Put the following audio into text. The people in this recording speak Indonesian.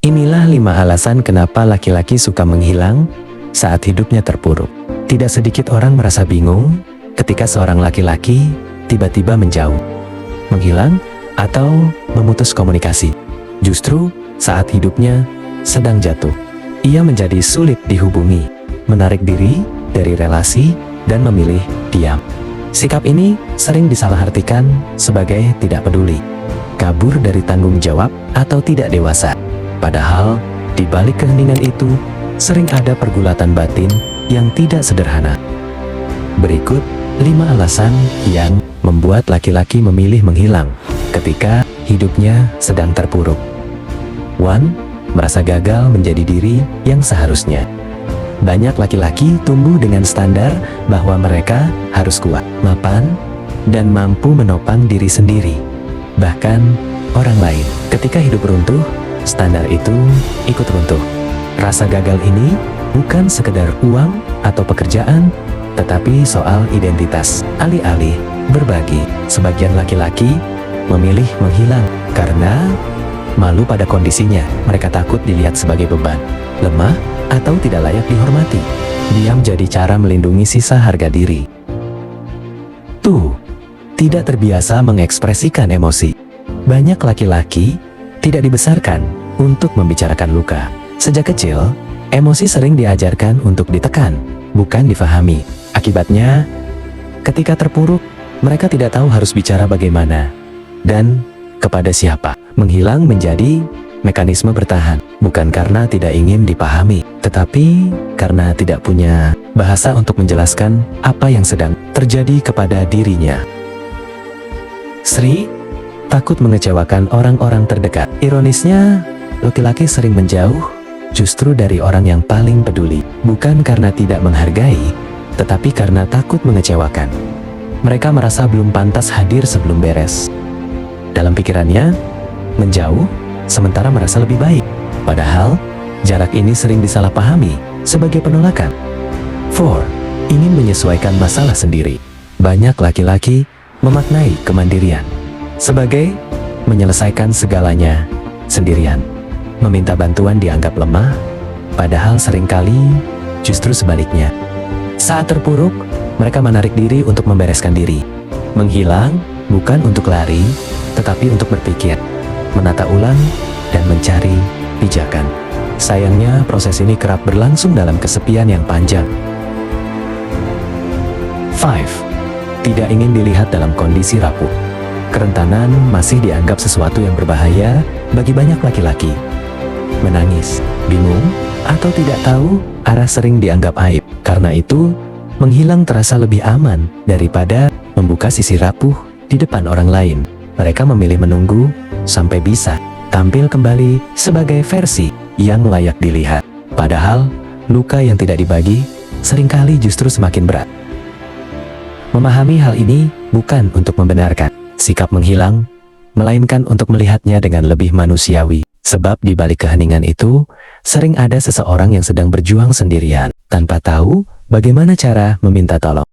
Inilah 5 alasan kenapa laki-laki suka menghilang saat hidupnya terpuruk. Tidak sedikit orang merasa bingung ketika seorang laki-laki tiba-tiba menjauh, menghilang, atau memutus komunikasi. Justru saat hidupnya sedang jatuh, ia menjadi sulit dihubungi, menarik diri dari relasi, dan memilih diam. Sikap ini sering disalahartikan sebagai tidak peduli, kabur dari tanggung jawab, atau tidak dewasa. Padahal, di balik keheningan itu, sering ada pergulatan batin yang tidak sederhana. Berikut 5 alasan yang membuat laki-laki memilih menghilang ketika hidupnya sedang terpuruk. 1. Merasa gagal menjadi diri yang seharusnya. Banyak laki-laki tumbuh dengan standar bahwa mereka harus kuat, mapan, dan mampu menopang diri sendiri, bahkan orang lain. Ketika hidup runtuh, standar itu ikut runtuh. Rasa gagal ini bukan sekedar uang atau pekerjaan, tetapi soal identitas. Alih-alih berbagi, sebagian laki-laki memilih menghilang karena malu pada kondisinya. Mereka takut dilihat sebagai beban, lemah, atau tidak layak dihormati. Diam jadi cara melindungi sisa harga diri. 2. Tidak terbiasa mengekspresikan emosi. Banyak laki-laki tidak dibesarkan untuk membicarakan luka. Sejak kecil, emosi sering diajarkan untuk ditekan, bukan difahami. Akibatnya, ketika terpuruk, mereka tidak tahu harus bicara bagaimana dan kepada siapa. Menghilang menjadi mekanisme bertahan, bukan karena tidak ingin dipahami, tetapi karena tidak punya bahasa untuk menjelaskan apa yang sedang terjadi kepada dirinya. Sri, takut mengecewakan orang-orang terdekat. Ironisnya, laki-laki sering menjauh justru dari orang yang paling peduli, bukan karena tidak menghargai, tetapi karena takut mengecewakan. Mereka merasa belum pantas hadir sebelum beres. Dalam pikirannya, menjauh sementara merasa lebih baik. Padahal, jarak ini sering disalahpahami sebagai penolakan. 4. Ingin menyesuaikan masalah sendiri. Banyak laki-laki memaknai kemandirian sebagai menyelesaikan segalanya sendirian. Meminta bantuan dianggap lemah, padahal seringkali justru sebaliknya. Saat terpuruk, mereka menarik diri untuk membereskan diri. Menghilang bukan untuk lari, tetapi untuk berpikir, menata ulang, dan mencari pijakan. Sayangnya, proses ini kerap berlangsung dalam kesepian yang panjang. 5. Tidak ingin dilihat dalam kondisi rapuh. Kerentanan masih dianggap sesuatu yang berbahaya bagi banyak laki-laki. Menangis, bingung, atau tidak tahu arah sering dianggap aib. Karena itu, menghilang terasa lebih aman daripada membuka sisi rapuh di depan orang lain. Mereka memilih menunggu sampai bisa tampil kembali sebagai versi yang layak dilihat. Padahal, luka yang tidak dibagi seringkali justru semakin berat. Memahami hal ini bukan untuk membenarkan sikap menghilang, melainkan untuk melihatnya dengan lebih manusiawi. Sebab di balik keheningan itu, sering ada seseorang yang sedang berjuang sendirian, tanpa tahu bagaimana cara meminta tolong.